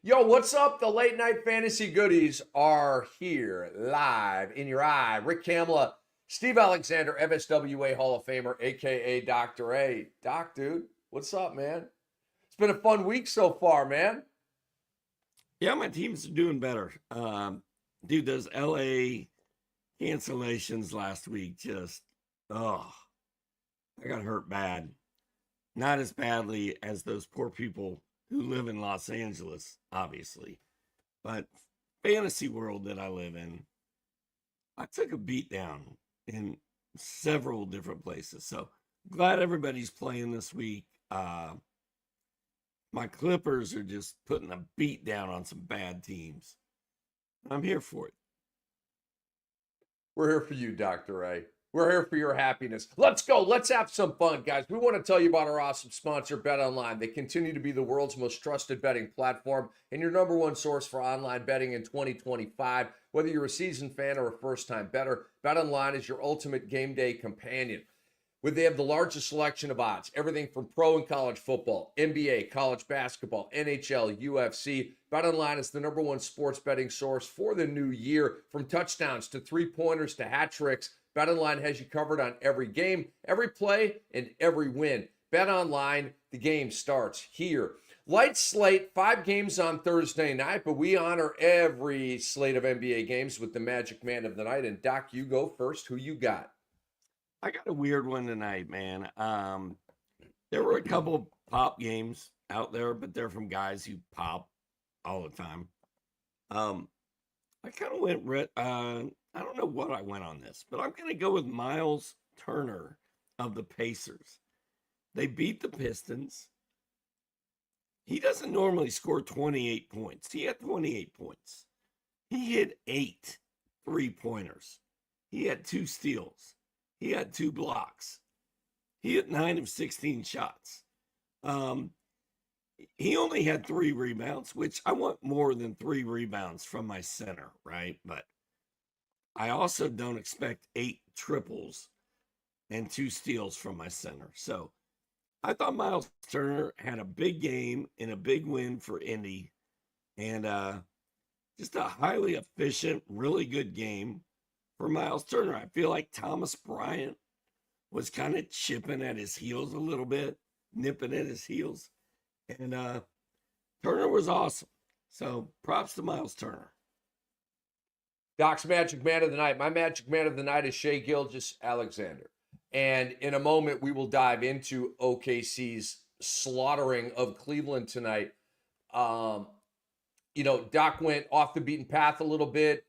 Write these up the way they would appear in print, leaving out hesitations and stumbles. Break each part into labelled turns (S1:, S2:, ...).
S1: Yo, what's up? The late night fantasy goodies are here live in your eye. Rick Kamla, Steve Alexander, FSWA Hall of Famer, aka Dr. A. Doc, dude, what's up, man? It's been a fun week so far, man.
S2: Yeah, my team's doing better. Dude, those LA cancellations last week oh, I got hurt bad. Not as badly as those poor people who live in Los Angeles, obviously. But fantasy world that I live in, I took a beat down in several different places. So glad everybody's playing this week. My Clippers are just putting a beat down on some bad teams. I'm here for it.
S1: We're here for you, Dr. A. We're here for your happiness. Let's go. Let's have some fun, guys. We want to tell you about our awesome sponsor, BetOnline. They continue to be the world's most trusted betting platform and your number one source for online betting in 2025. Whether you're a seasoned fan or a first-time bettor, BetOnline is your ultimate game day companion. They have the largest selection of odds, everything from pro and college football, NBA, college basketball, NHL, UFC. BetOnline is the number one sports betting source for the new year. From touchdowns to three-pointers to hat tricks, BetOnline has you covered on every game, every play, and every win. BetOnline, the game starts here. Light slate, 5 games on Thursday night, but we honor every slate of NBA games with the Magic Man of the Night. And Doc, you go first. Who you got?
S2: I got a weird one tonight, man. There were a couple pop games out there, but they're from guys who pop all the time. I kind of went, I don't know what I went on this, but I'm going to go with Miles Turner of the Pacers. They beat the Pistons. He doesn't normally score 28 points. He had 28 points. He hit 8 3-pointers. He had 2 steals. He had 2 blocks. He hit 9 of 16 shots. He only had 3 rebounds, which I want more than 3 rebounds from my center, right? But I also don't expect 8 triples and 2 steals from my center. So I thought Miles Turner had a big game and a big win for Indy, and just a highly efficient, really good game for Miles Turner. I feel like Thomas Bryant was kind of chipping at his heels a little bit, nipping at his heels. And Turner was awesome. So props to Miles Turner.
S1: Doc's Magic Man of the Night. My Magic Man of the Night is Shai Gilgeous-Alexander. And in a moment, we will dive into OKC's slaughtering of Cleveland tonight. Doc went off the beaten path a little bit.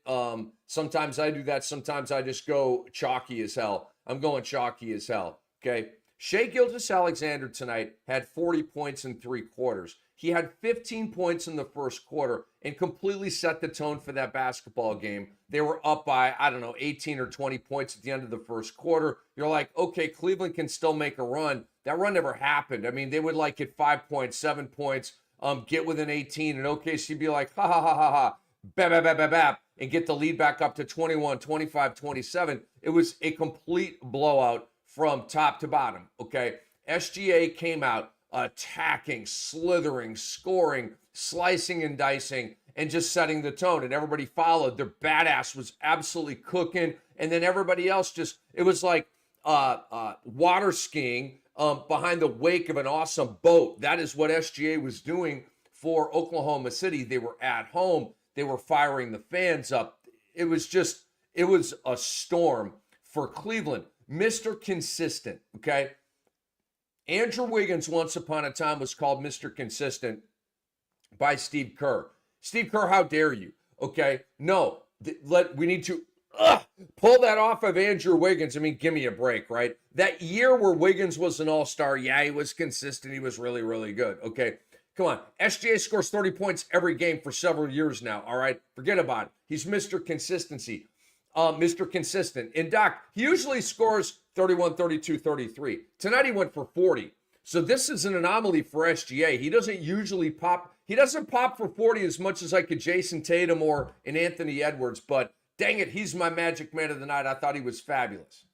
S1: Sometimes I do that. Sometimes I just go chalky as hell. I'm going chalky as hell. Okay. Shai Gilgeous-Alexander tonight had 40 points in 3 quarters. He had 15 points in the first quarter and completely set the tone for that basketball game. They were up by, 18 or 20 points at the end of the first quarter. You're like, okay, Cleveland can still make a run. That run never happened. I mean, they would like get 5 points, 7 points, get within 18, and OKC be like, ha, ha, ha, ha, ha, bap, bap, bap, bap, bap, and get the lead back up to 21, 25, 27. It was a complete blowout from top to bottom, okay? SGA came out attacking, slithering, scoring, slicing and dicing, and just setting the tone, and everybody followed. Their badass was absolutely cooking, and then everybody else it was like water skiing behind the wake of an awesome boat. That is what SGA was doing for Oklahoma City. They were at home. They were firing the fans up. It was a storm for Cleveland. Mr. Consistent, okay? Andrew Wiggins, once upon a time, was called Mr. Consistent by Steve Kerr. Steve Kerr, how dare you? Okay? No, we need to pull that off of Andrew Wiggins. I mean, give me a break, right? That year where Wiggins was an all-star, yeah, he was consistent. He was really, really good, okay? Come on. SGA scores 30 points every game for several years now, all right? Forget about it. He's Mr. Consistency. Mr. Consistent. And Doc, he usually scores 31, 32, 33. Tonight he went for 40. So this is an anomaly for SGA. He doesn't usually pop. He doesn't pop for 40 as much as like a Jason Tatum or an Anthony Edwards. But dang it, he's my Magic Man of the Night. I thought he was fabulous.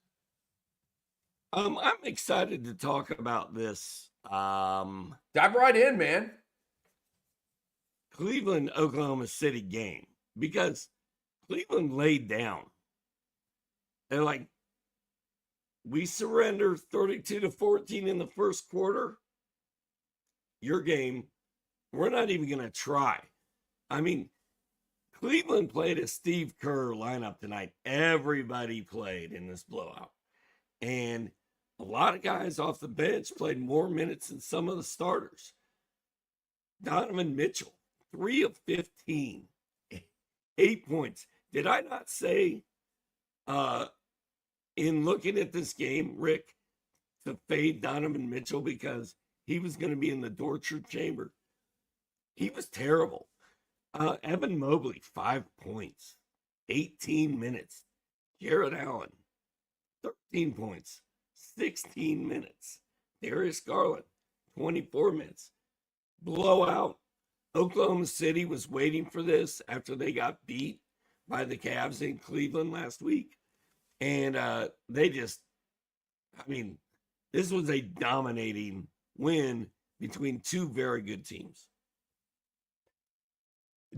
S2: I'm excited to talk about this.
S1: Dive right in, man.
S2: Cleveland Oklahoma City game because Cleveland laid down. They're like, we surrender 32-14 in the first quarter. Your game, we're not even going to try. I mean, Cleveland played a Steve Kerr lineup tonight. Everybody played in this blowout. And a lot of guys off the bench played more minutes than some of the starters. Donovan Mitchell, 3 of 15, 8 points. Did I not say in looking at this game, Rick, to fade Donovan Mitchell because he was going to be in the torture chamber? He was terrible. Evan Mobley, 5 points, 18 minutes. Jared Allen, 13 points, 16 minutes. Darius Garland, 24 minutes. Blowout. Oklahoma City was waiting for this after they got beat by the Cavs in Cleveland last week. And they just, I mean, this was a dominating win between two very good teams.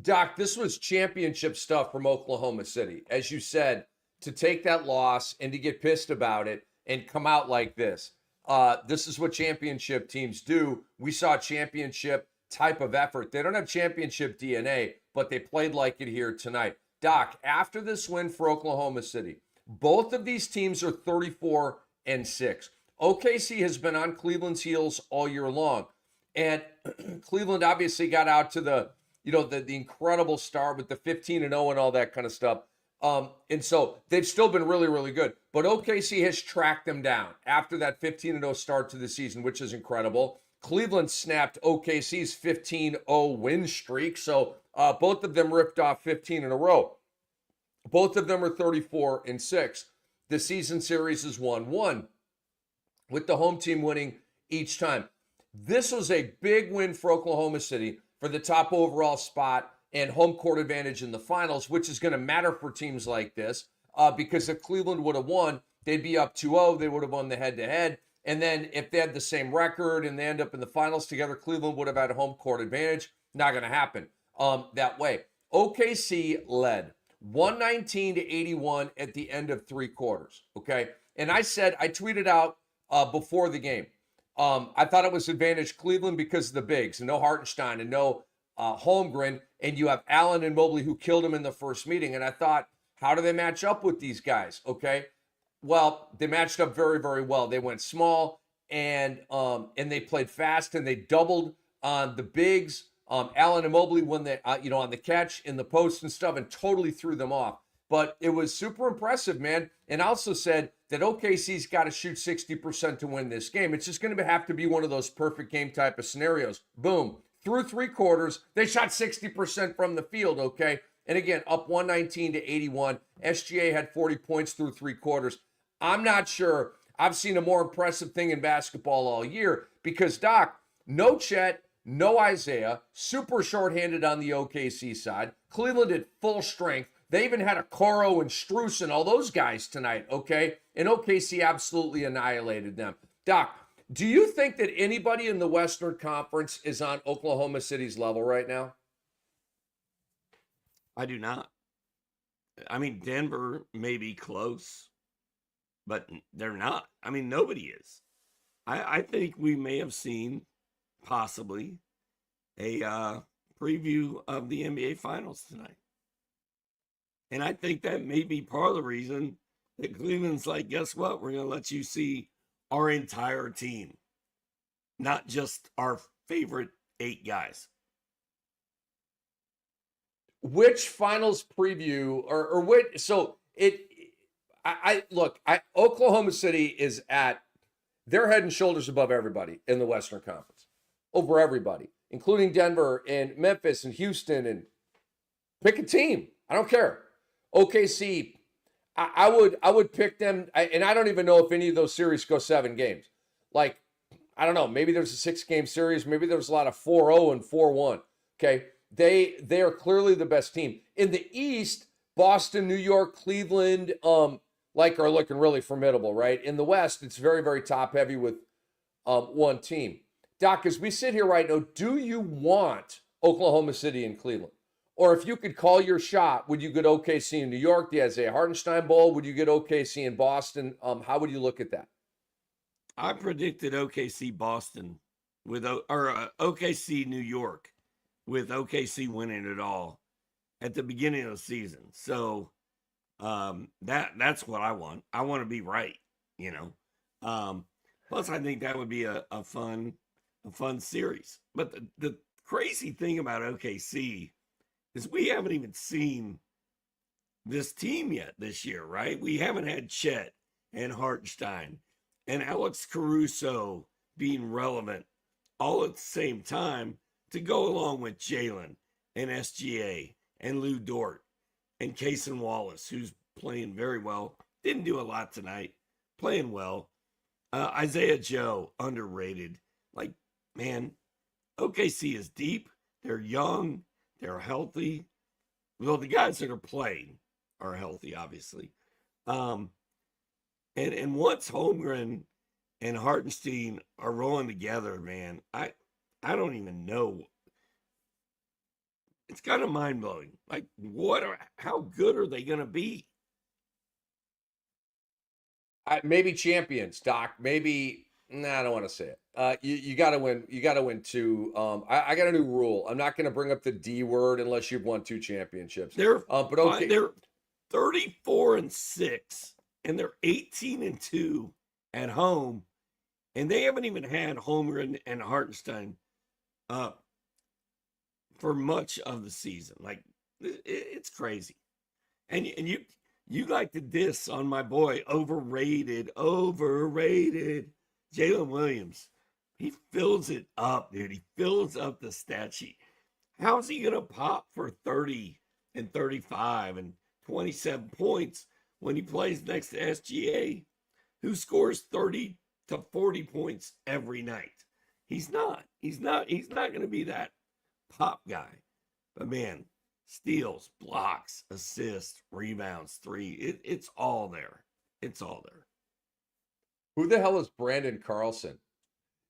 S1: Doc, this was championship stuff from Oklahoma City. As you said, to take that loss and to get pissed about it and come out like this. This is what championship teams do. We saw championship type of effort. They don't have championship DNA, but they played like it here tonight. Doc, after this win for Oklahoma City, both of these teams are 34-6. OKC has been on Cleveland's heels all year long. And Cleveland obviously got out to the incredible start with the 15-0 and all that kind of stuff. And so they've still been really, really good. But OKC has tracked them down after that 15-0 start to the season, which is incredible. Cleveland snapped OKC's 15-0 win streak. So both of them ripped off 15 in a row. Both of them are 34-6. The season series is 1-1, with the home team winning each time. This was a big win for Oklahoma City for the top overall spot and home court advantage in the finals, which is going to matter for teams like this because if Cleveland would have won, they'd be up 2-0. They would have won the head-to-head. And then if they had the same record and they end up in the finals together, Cleveland would have had a home court advantage. Not going to happen that way. OKC led 119-81 at the end of 3 quarters, okay? And I tweeted out before the game, I thought it was advantage Cleveland because of the bigs and no Hartenstein and no Holmgren, and you have Allen and Mobley who killed him in the first meeting. And I thought, how do they match up with these guys? Okay, well, they matched up very, very well. They went small and they played fast and they doubled on the bigs. Allen and Mobley when they on the catch in the post and stuff and totally threw them off. But it was super impressive, man. And I also said that OKC's got to shoot 60% to win this game. It's just going to have to be one of those perfect game type of scenarios. Boom. Through 3 quarters, they shot 60% from the field, okay? And again, up 119-81. SGA had 40 points through 3 quarters. I'm not sure I've seen a more impressive thing in basketball all year because, Doc, no Chet, no Isaiah, super shorthanded on the OKC side. Cleveland at full strength. They even had a Coro and Strus and all those guys tonight, okay? And OKC absolutely annihilated them. Doc, do you think that anybody in the Western Conference is on Oklahoma City's level right now?
S2: I do not. I mean, Denver may be close, but they're not. I mean, nobody is. I think we may have seen possibly a preview of the NBA Finals tonight. And I think that may be part of the reason that Cleveland's like, guess what? We're going to let you see our entire team, not just our favorite 8 guys.
S1: Which finals preview or which? So Oklahoma City is they're head and shoulders above everybody in the Western Conference, over everybody, including Denver and Memphis and Houston, and pick a team. I don't care. OKC, I would pick them, and I don't even know if any of those series go 7 games. Like, I don't know, maybe there's a 6-game series, maybe there's a lot of 4-0 and 4-1. Okay, they are clearly the best team. In the East, Boston, New York, Cleveland, are looking really formidable, right? In the West, it's very, very top heavy with one team. Doc, as we sit here right now, do you want Oklahoma City and Cleveland? Or if you could call your shot, would you get OKC in New York, the Isaiah Hartenstein Bowl? Would you get OKC in Boston? How would you look at that?
S2: I predicted OKC Boston or OKC New York with OKC winning it all at the beginning of the season. So that's what I want. I want to be right, you know. Plus, I think that would be a fun series. But the crazy thing about OKC is we haven't even seen this team yet this year, right? We haven't had Chet and Hartenstein and Alex Caruso being relevant all at the same time to go along with Jalen and SGA and Lou Dort and Cason Wallace, who's playing very well. Didn't do a lot tonight, playing well. Isaiah Joe, underrated. Like, man, OKC is deep. They're young. They're healthy. Well, the guys that are playing are healthy, obviously. And once Holmgren and Hartenstein are rolling together, man, I don't even know. It's kind of mind blowing. Like, how good are they going to be?
S1: Maybe champions, Doc. Maybe. Nah, I don't want to say it. You got to win. You got to win two. I got a new rule. I'm not going to bring up the D word unless you've won 2 championships.
S2: But okay, they're 34-6, and they're 18-2 at home, and they haven't even had Holmgren and Hartenstein for much of the season. Like, it's crazy. And you like to diss on my boy, overrated. Jalen Williams. He fills it up, dude. He fills up the stat sheet. How's he going to pop for 30 and 35 and 27 points when he plays next to SGA, who scores 30 to 40 points every night? He's not going to be that pop guy. But man, steals, blocks, assists, rebounds, 3. It's all there. It's all there.
S1: Who the hell is Brandon Carlson?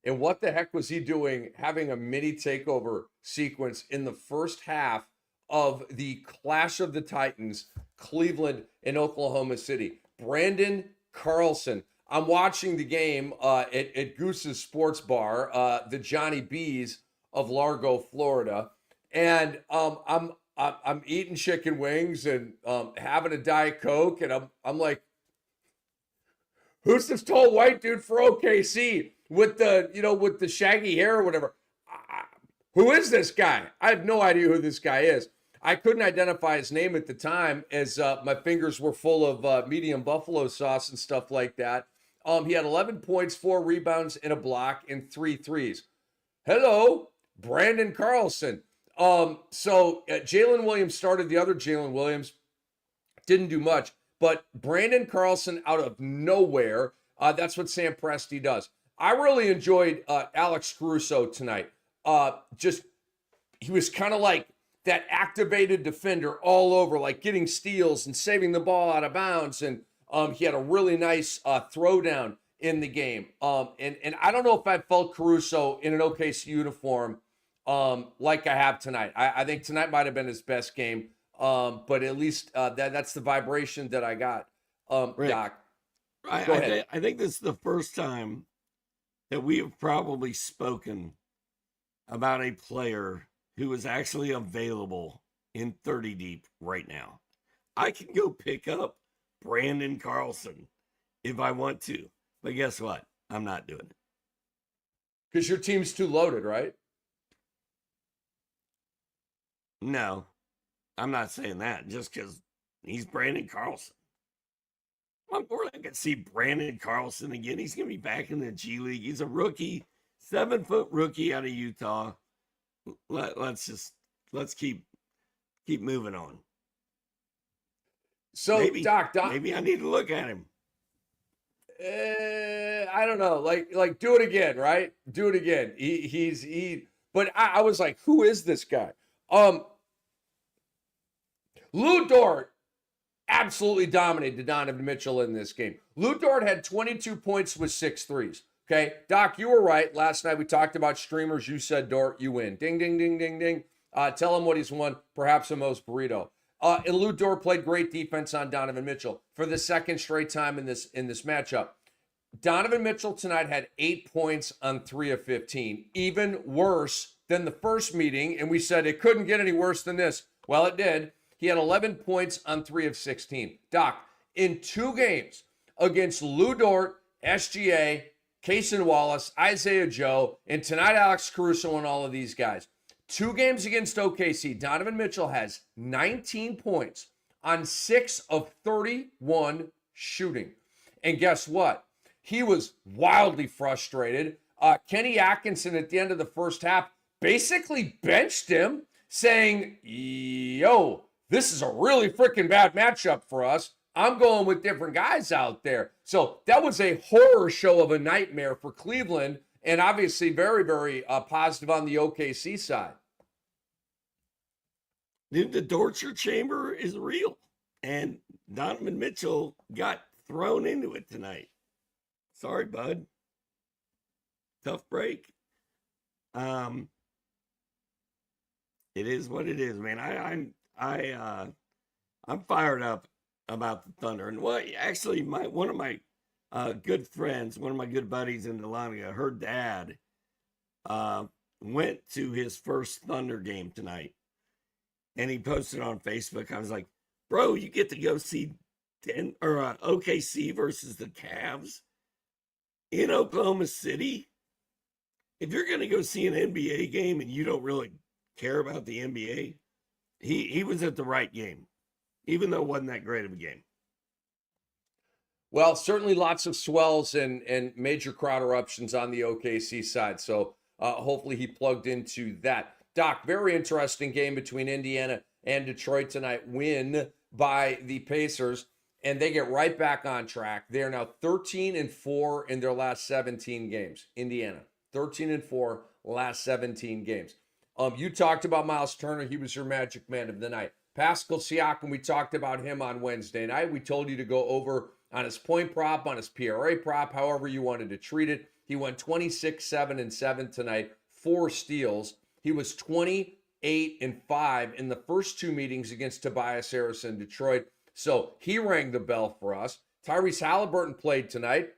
S1: And what the heck was he doing having a mini takeover sequence in the first half of the Clash of the Titans, Cleveland and Oklahoma City? Brandon Carlson. I'm watching the game at Goose's Sports Bar, the Johnny B's of Largo, Florida. And I'm eating chicken wings and having a Diet Coke. And I'm like, who's this tall white dude for OKC with the shaggy hair or whatever? Who is this guy? I have no idea who this guy is. I couldn't identify his name at the time as my fingers were full of medium buffalo sauce and stuff like that. He had 11 points, 4 rebounds, and a block, and 3 threes. Hello, Brandon Carlson. So Jalen Williams started. The other Jalen Williams didn't do much. But Brandon Carlson out of nowhere, that's what Sam Presti does. I really enjoyed Alex Caruso tonight. He was kind of like that activated defender all over, like getting steals and saving the ball out of bounds. And he had a really nice throwdown in the game. And I don't know if I felt Caruso in an OKC uniform like I have tonight. I think tonight might have been his best game. But at least that's the vibration that I got.
S2: Rick,
S1: Doc,
S2: go ahead. I think this is the first time that we have probably spoken about a player who is actually available in 30 deep right now. I can go pick up Brandon Carlson if I want to, but guess what? I'm not doing it.
S1: Because your team's too loaded, right?
S2: No. I'm not saying that just because he's Brandon Carlson. We're not going to see Brandon Carlson again. He's going to be back in the G League. He's a rookie, 7-foot rookie out of Utah. Let's keep moving on.
S1: So
S2: maybe,
S1: Doc,
S2: maybe I need to look at him.
S1: I don't know. Like do it again, right? Do it again. But I was like, who is this guy? Lou Dort absolutely dominated Donovan Mitchell in this game. Lou Dort had 22 points with 6 threes. Okay, Doc, you were right. Last night we talked about streamers. You said Dort, you win. Ding, ding, ding, ding, ding. Tell him what he's won, perhaps the most burrito. And Lou Dort played great defense on Donovan Mitchell for the second straight time in this matchup. Donovan Mitchell tonight had 8 points on 3 of 15, even worse than the first meeting. And we said it couldn't get any worse than this. Well, it did. He had 11 points on 3 of 16. Doc, in 2 games against Lou Dort, SGA, Cason Wallace, Isaiah Joe, and tonight Alex Caruso and all of these guys. 2 games against OKC, Donovan Mitchell has 19 points on 6 of 31 shooting. And guess what? He was wildly frustrated. Kenny Atkinson at the end of the first half basically benched him, saying, yo, this is a really freaking bad matchup for us. I'm going with different guys out there. So that was a horror show of a nightmare for Cleveland, and obviously very, very positive on the OKC side.
S2: Dude, the torture chamber is real, and Donovan Mitchell got thrown into it tonight. Sorry, bud. Tough break. It is what it is, man. I'm fired up about the Thunder, and actually, one of my good friends, one of my good buddies in Delania, her dad went to his first Thunder game tonight, and he posted on Facebook. I was like, bro, you get to go see OKC versus the Cavs in Oklahoma City. If you're going to go see an NBA game and you don't really care about the NBA, he was at the right game, even though it wasn't that great of a game.
S1: Well, certainly lots of swells and major crowd eruptions on the OKC side. So hopefully he plugged into that. Doc, very interesting game between Indiana and Detroit tonight. Win by the Pacers, and they get right back on track. They are now 13-4 in their last 17 games. Indiana, 13-4 last 17 games. You talked about Miles Turner. He was your magic man of the night. Pascal Siakam, we talked about him on Wednesday night. We told you to go over on his point prop, on his PRA prop, however you wanted to treat it. He went 26, 7, and 7 tonight, 4 steals. He was 28 and 5 in the first 2 meetings against Tobias Harris in Detroit. So he rang the bell for us. Tyrese Halliburton played tonight,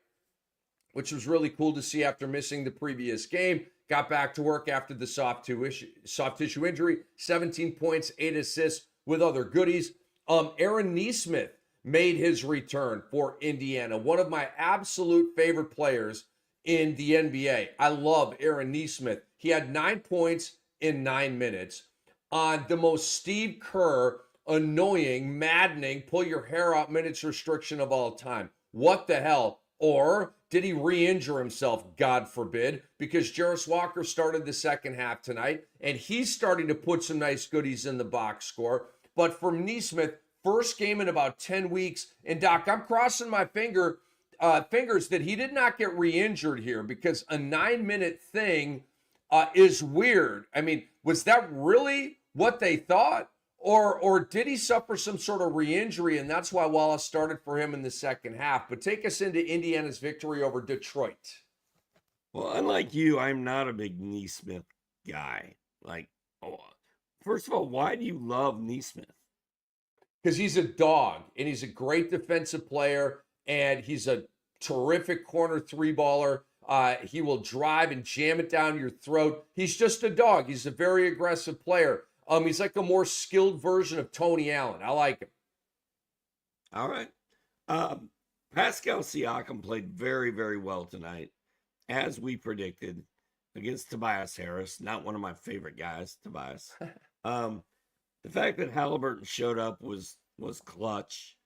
S1: which was really cool to see after missing the previous game. Got back to work after the soft tissue injury. 17 points, 8 assists with other goodies. Aaron Nesmith made his return for Indiana. One of my absolute favorite players in the NBA. I love Aaron Nesmith. He had 9 points in 9 minutes on the most Steve Kerr, annoying, maddening, pull your hair out minutes restriction of all time. What the hell? Or did he re-injure himself? God forbid, because Jarris Walker started the second half tonight, and he's starting to put some nice goodies in the box score. But for Nesmith, first game in about 10 weeks, and Doc, I'm crossing my fingers that he did not get re-injured here, because a 9-minute thing is weird. I mean, was that really what they thought? Or did he suffer some sort of re-injury, and that's why Wallace started for him in the second half? But take us into Indiana's victory over Detroit.
S2: Well, unlike you, I'm not a big Nesmith guy. First of all, why do you love Nesmith?
S1: Because he's a dog, and he's a great defensive player, and he's a terrific corner 3-baller. He will drive and jam it down your throat. He's just a dog. He's a very aggressive player. He's like a more skilled version of Tony Allen. I like him.
S2: All right. Pascal Siakam played very, very well tonight, as we predicted, against Tobias Harris. Not one of my favorite guys, Tobias. The fact that Halliburton showed up was clutch.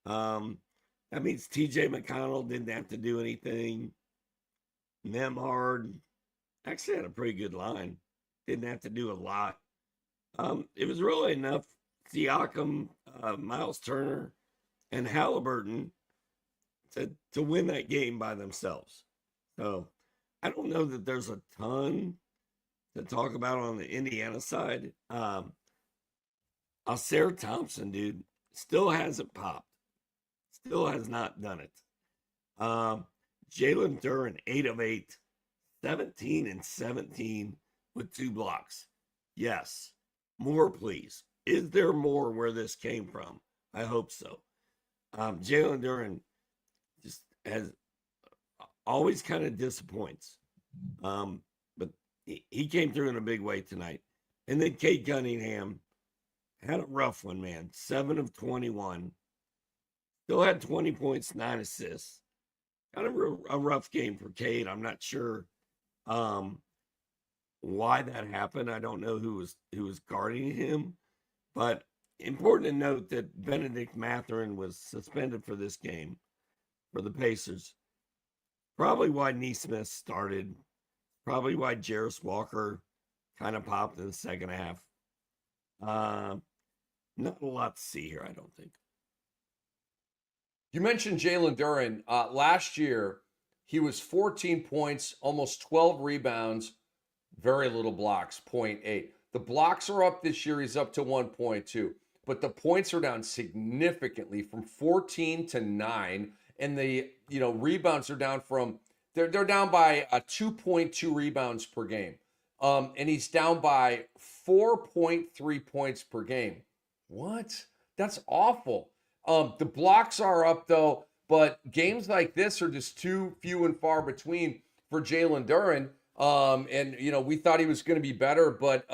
S2: That means TJ McConnell didn't have to do anything. Nemhard actually had a pretty good line. Didn't have to do a lot. It was really enough Siakam, Miles Turner, and Halliburton to win that game by themselves. So I don't know that there's a ton to talk about on the Indiana side. Alcer Thompson, dude, still hasn't popped. Still has not done it. Jalen Duren, 8 of 8, 17 and 17 with 2 blocks. Yes, more, please. Is there more where this came from? I hope so. Jalen Duren just has always kind of disappoints. But he came through in a big way tonight. And then Cade Cunningham had a rough one, man. 7 of 21. Still had 20 points, 9 assists. Kind of a rough game for Cade. I'm not sure why that happened. I don't know who was guarding him. But important to note that Benedict Mathurin was suspended for this game for the Pacers. Probably why Neesmith started. Probably why Jarris Walker kind of popped in the second half. Not a lot to see here, I don't think.
S1: You mentioned Jalen Duren. Last year, he was 14 points, almost 12 rebounds, very little blocks, 0.8. The blocks are up this year. He's up to 1.2. But the points are down significantly from 14 to 9. And the rebounds are down from, they're down by 2.2 rebounds per game. And he's down by 4.3 points per game. What? That's awful. The blocks are up, though, but games like this are just too few and far between for Jalen Duren. And we thought he was going to be better, but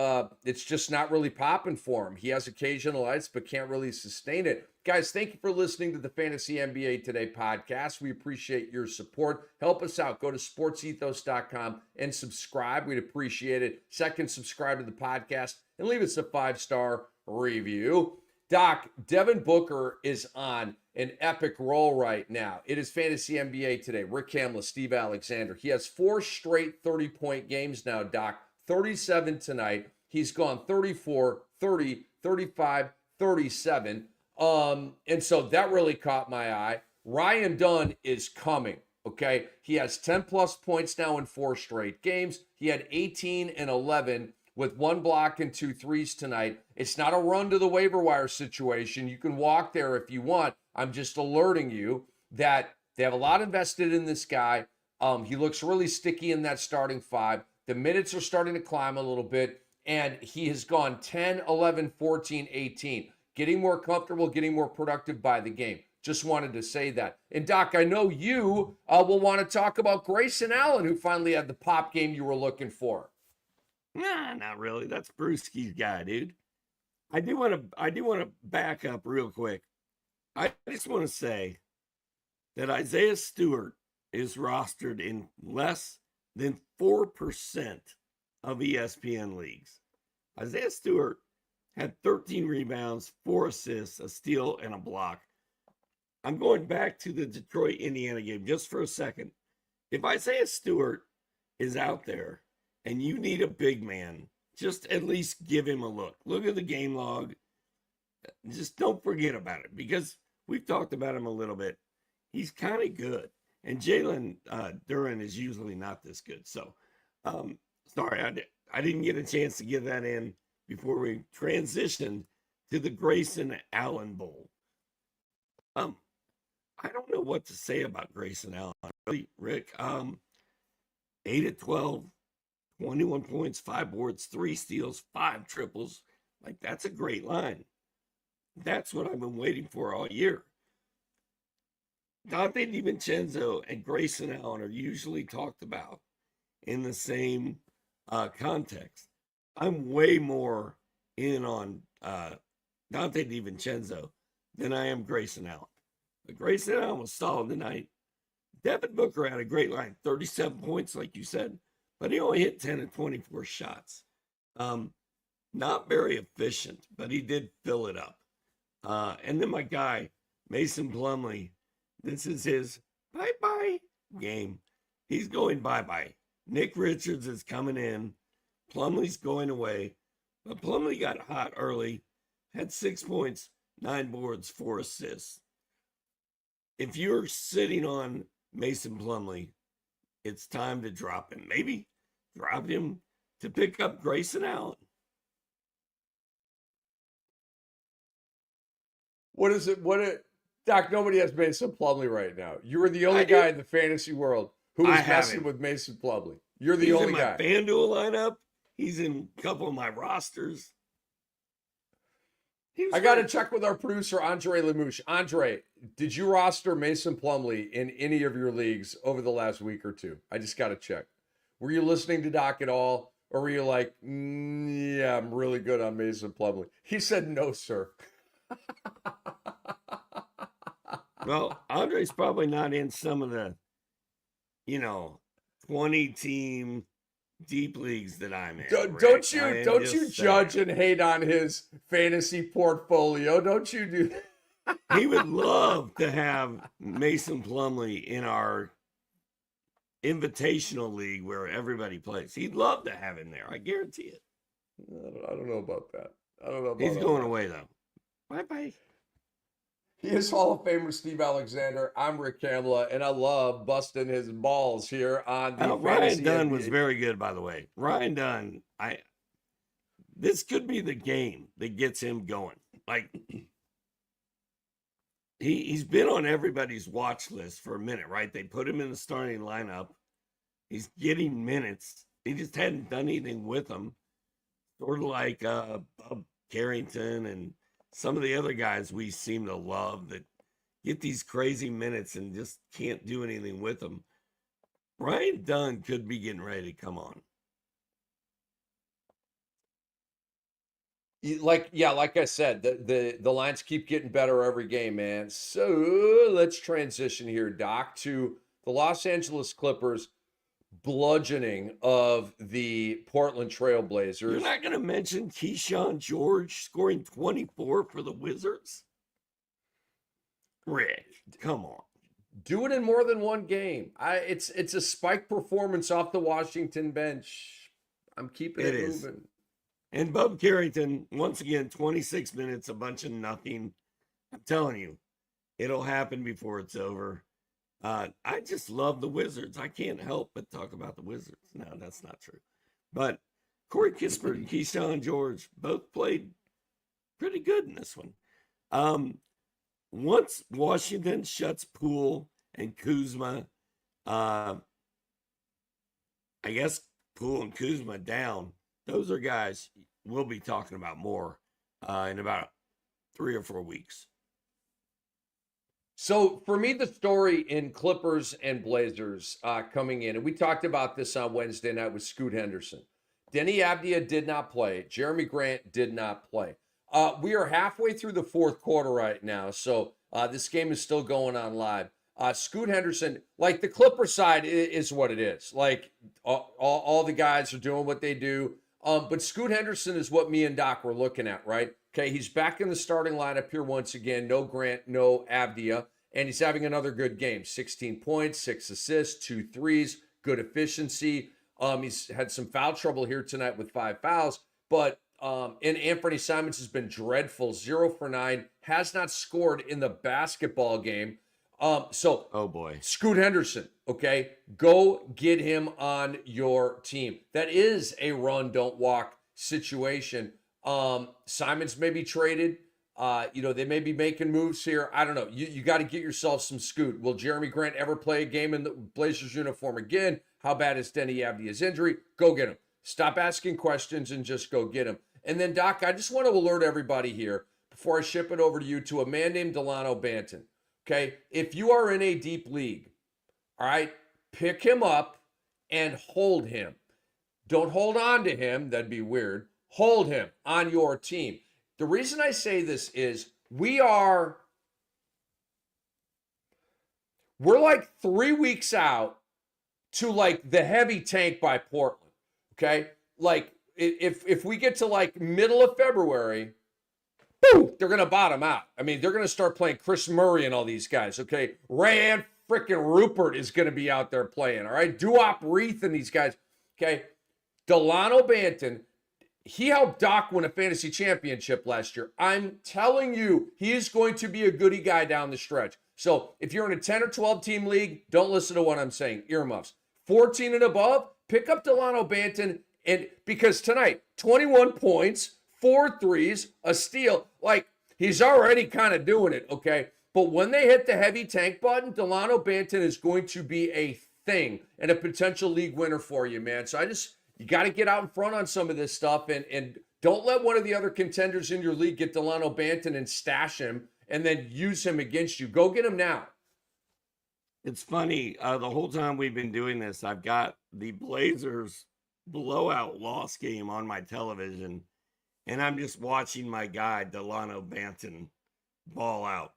S1: it's just not really popping for him. He has occasional lights, but can't really sustain it. Guys, thank you for listening to the Fantasy NBA Today podcast. We appreciate your support. Help us out. Go to sportsethos.com and subscribe. We'd appreciate it. Second, subscribe to the podcast and leave us a 5-star review. Doc, Devin Booker is on an epic roll right now. It is Fantasy NBA Today. Rick Kamla, Steve Alexander. He has 4 straight 30-point games now, Doc. 37 tonight. He's gone 34, 30, 35, 37. And so that really caught my eye. Ryan Dunn is coming, okay? He has 10-plus points now in 4 straight games. He had 18 and 11 with 1 block and 2 threes tonight. It's not a run to the waiver wire situation. You can walk there if you want. I'm just alerting you that they have a lot invested in this guy. He looks really sticky in that starting 5. The minutes are starting to climb a little bit, and he has gone 10, 11, 14, 18. Getting more comfortable, getting more productive by the game. Just wanted to say that. And Doc, I know you will want to talk about Grayson Allen, who finally had the pop game you were looking for.
S2: Nah, not really. That's Brewski's guy, dude. I do want to back up real quick. I just want to say that Isaiah Stewart is rostered in less than 4% of ESPN leagues. Isaiah Stewart had 13 rebounds, 4 assists, a steal, and a block. I'm going back to the Detroit-Indiana game just for a second. If Isaiah Stewart is out there and you need a big man, just at least give him a look. Look at the game log. Just don't forget about it, because we've talked about him a little bit. He's kind of good. And Jalen Duren is usually not this good. So, sorry, I didn't get a chance to get that in before we transitioned to the Grayson Allen Bowl. I don't know what to say about Grayson Allen. Really, Rick, 8 at 12, 21 points, 5 boards, 3 steals, 5 triples. Like, that's a great line. That's what I've been waiting for all year. Dante DiVincenzo and Grayson Allen are usually talked about in the same context. I'm way more in on Dante DiVincenzo than I am Grayson Allen. But Grayson Allen was solid tonight. Devin Booker had a great line, 37 points, like you said, but he only hit 10 and 24 shots. Not very efficient, but he did fill it up. And then my guy, Mason Plumlee, this is his bye-bye game. He's going bye-bye. Nick Richards is coming in. Plumlee's going away. But Plumlee got hot early, had 6 points, 9 boards, 4 assists. If you're sitting on Mason Plumlee, it's time to drop him. Maybe drop him to pick up Grayson Allen.
S1: What is it? Doc, nobody has Mason Plumlee right now. You are the only guy in the fantasy world who is messing with Mason Plumlee. You're the only guy.
S2: He's in my FanDuel lineup. He's in a couple of my rosters. He was
S1: I got to
S2: great.
S1: check with our producer, Andre Lemouche. Andre, did you roster Mason Plumlee in any of your leagues over the last week or two? I just got to check. Were you listening to Doc at all? Or were you like, yeah, I'm really good on Mason Plumlee? He said, no, sir.
S2: Well, Andre's probably not in some of the, 20 team deep leagues that I'm in.
S1: Don't
S2: Rick.
S1: you
S2: I am
S1: don't you
S2: just
S1: judge
S2: saying.
S1: and hate on his fantasy portfolio? Don't you do that?
S2: He would love to have Mason Plumlee in our invitational league where everybody plays. He'd love to have him there. I guarantee it.
S1: I don't know about that. I don't know about
S2: He's
S1: all
S2: going
S1: that.
S2: away though. Bye.
S1: He is Hall of Famer Steve Alexander. I'm Rick Kamla, and I love busting his balls here on the
S2: Ryan
S1: Fantasy
S2: Dunn
S1: NBA.
S2: was very good, by the way. Ryan Dunn, this could be the game that gets him going. Like he's been on everybody's watch list for a minute, right? They put him in the starting lineup. He's getting minutes. He just hadn't done anything with them. Sort of like Bob Carrington and some of the other guys we seem to love that get these crazy minutes and just can't do anything with them. Ryan Dunn could be getting ready to come on.
S1: Like I said, the lines keep getting better every game, man. So let's transition here, Doc, to the Los Angeles Clippers bludgeoning of the Portland Trailblazers.
S2: You're not going to mention Keyshawn George scoring 24 for the Wizards? Rick, come on.
S1: Do it in more than one game. It's a spike performance off the Washington bench. I'm keeping it moving.
S2: And Bob Carrington, once again, 26 minutes, a bunch of nothing. I'm telling you, it'll happen before it's over. I just love the Wizards. I can't help but talk about the Wizards. No, that's not true. But Corey Kispert and Keyshawn George both played pretty good in this one. Once Washington shuts Poole and Kuzma, I guess Poole and Kuzma down, those are guys we'll be talking about more in about 3 or 4 weeks.
S1: So for me, the story in Clippers and Blazers coming in, and we talked about this on Wednesday night with Scoot Henderson. Denny Avdia did not play. Jeremy Grant did not play. We are halfway through the fourth quarter right now, so this game is still going on live. Scoot Henderson, like the Clipper side is what it is. Like all the guys are doing what they do. But Scoot Henderson is what me and Doc were looking at, right? Okay, he's back in the starting lineup here once again. No Grant, no Avdia. And he's having another good game. 16 points, 6 assists, 2 threes, good efficiency. He's had some foul trouble here tonight with 5 fouls. But and Anthony Simons has been dreadful. 0 for 9. Has not scored in the basketball game.
S2: Oh boy.
S1: Scoot Henderson, okay? Go get him on your team. That is a run, don't walk situation. Simons may be traded. They may be making moves here. I don't know. You got to get yourself some Scoot. Will Jeremy Grant ever play a game in the Blazers uniform again? How bad is Denny Avdia's injury? Go get him. Stop asking questions and just go get him. And then, Doc, I just want to alert everybody here before I ship it over to you to a man named Delano Banton. Okay, if you are in a deep league, all right, pick him up and hold him. Don't hold on to him. That'd be weird. Hold him on your team. The reason I say this is we're like 3 weeks out to like the heavy tank by Portland. Okay, like if we get to like middle of February, they're going to bottom out. I mean, they're going to start playing Chris Murray and all these guys, okay? Rand freaking Rupert is going to be out there playing, all right? Duop Reith and these guys, okay? Delano Banton, he helped Doc win a fantasy championship last year. I'm telling you, he is going to be a goody guy down the stretch. So if you're in a 10 or 12 team league, don't listen to what I'm saying. Earmuffs. 14 and above, pick up Delano Banton, and because tonight, 21 points, 4 threes, a steal. Like, he's already kind of doing it, okay? But when they hit the heavy tank button, Delano Banton is going to be a thing and a potential league winner for you, man. So you got to get out in front on some of this stuff and Don't let one of the other contenders in your league get Delano Banton and stash him and then use him against you. Go get him now.
S2: It's funny. The whole time we've been doing this, I've got the Blazers blowout loss game on my television, and I'm just watching my guy, Delano Banton, ball out.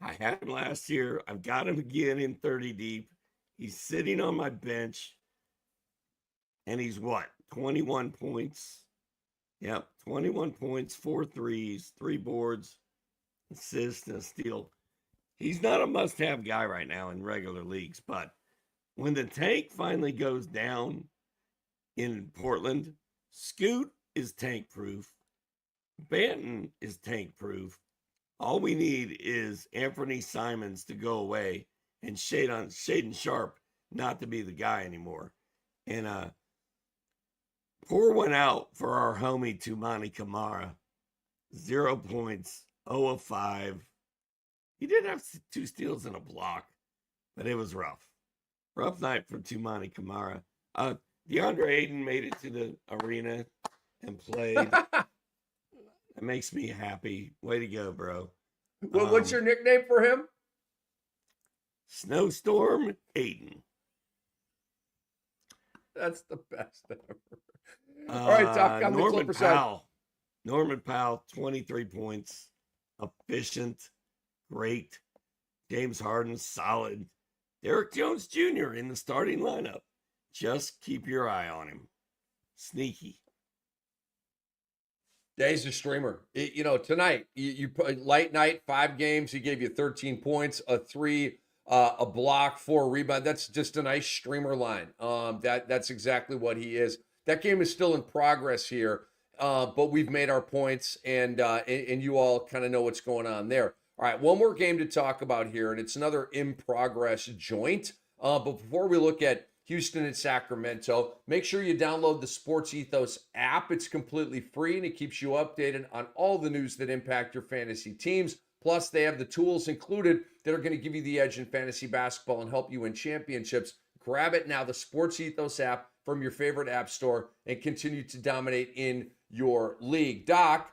S2: I had him last year. I've got him again in 30 deep. He's sitting on my bench, and he's what? 21 points. Yep, 21 points, 4 threes, 3 boards, assist, and a steal. He's not a must-have guy right now in regular leagues, but when the tank finally goes down in Portland, Scoot is tank-proof. Banton is tank-proof. All we need is Anthony Simons to go away and Shaden Sharp not to be the guy anymore. And pour one out for our homie Tumani Kamara. 0 points, 0 of 5. He did have 2 steals and a block, but it was rough. Rough night for Tumani Kamara. DeAndre Ayton made it to the arena and played. It makes me happy. Way to go, bro.
S1: Well, what's your nickname for him?
S2: Snowstorm Ayton.
S1: That's the best ever. All right, Doc, on the Clipper side.
S2: Norman Powell, 23 points. Efficient. Great. James Harden, solid. Derrick Jones Jr. in the starting lineup. Just keep your eye on him. Sneaky.
S1: Yeah, he's a streamer. Tonight, you light night, 5 games. He gave you 13 points, a 3, a block, 4 rebound. That's just a nice streamer line. That's exactly what he is. That game is still in progress here, but we've made our points, and you all kind of know what's going on there. All right, one more game to talk about here, and it's another in-progress joint. But before we look at Houston and Sacramento, make sure you download the Sports Ethos app. It's completely free, and it keeps you updated on all the news that impact your fantasy teams. Plus, they have the tools included that are going to give you the edge in fantasy basketball and help you win championships. Grab it now, the Sports Ethos app from your favorite app store, and continue to dominate in your league. Doc,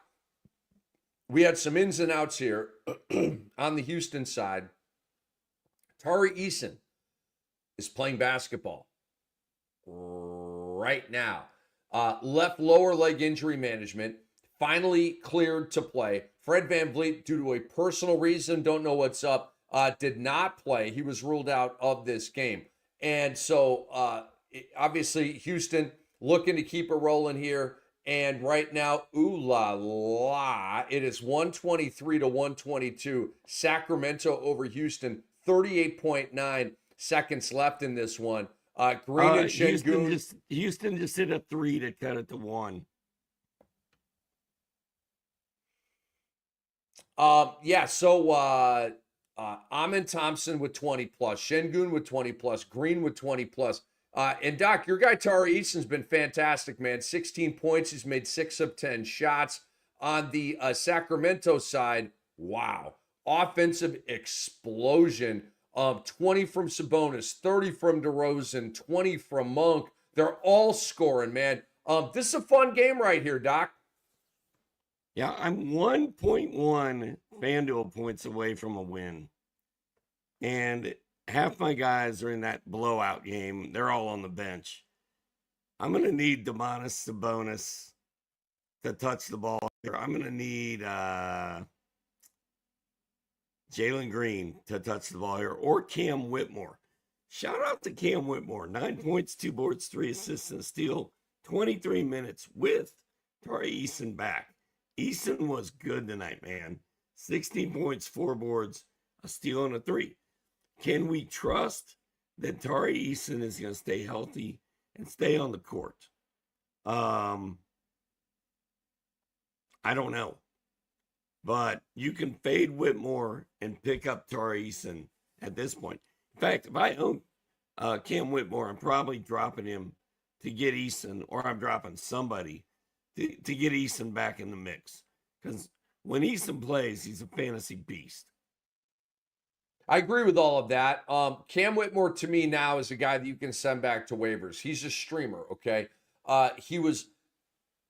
S1: we had some ins and outs here on the Houston side. Tari Eason is playing basketball right now. Left lower leg injury management, finally cleared to play. Fred VanVleet, due to a personal reason, don't know what's up, did not play. He was ruled out of this game. And so, obviously, Houston looking to keep it rolling here. And right now, ooh la la, it is 123 to 122. Sacramento over Houston, 38.9 seconds left in this one. Green and Şengün.
S2: Houston just hit a 3 to cut it to 1.
S1: Amin Thompson with 20 plus, Şengün with 20 plus, Green with 20 plus. And Doc, your guy Tari Eason's been fantastic, man. 16 points. He's made 6 of 10 shots. On the Sacramento side, wow. Offensive explosion. 20 from Sabonis, 30 from DeRozan, 20 from Monk. They're all scoring, man. This is a fun game right here, Doc.
S2: Yeah, I'm 1.1 FanDuel points away from a win. And half my guys are in that blowout game. They're all on the bench. I'm going to need Domantas Sabonis to touch the ball here. I'm going to need Jalen Green to touch the ball here, or Cam Whitmore. Shout out to Cam Whitmore. 9 points, 2 boards, 3 assists, and a steal. 23 minutes with Tari Eason back. Eason was good tonight, man. 16 points, 4 boards, a steal, and a 3. Can we trust that Tari Eason is going to stay healthy and stay on the court? I don't know. But you can fade Whitmore and pick up Tari Eason at this point. In fact, if I own Cam Whitmore, I'm probably dropping him to get Eason, or I'm dropping somebody to get Eason back in the mix. Because when Eason plays, he's a fantasy beast.
S1: I agree with all of that. Cam Whitmore, to me now, is a guy that you can send back to waivers. He's a streamer, okay? He was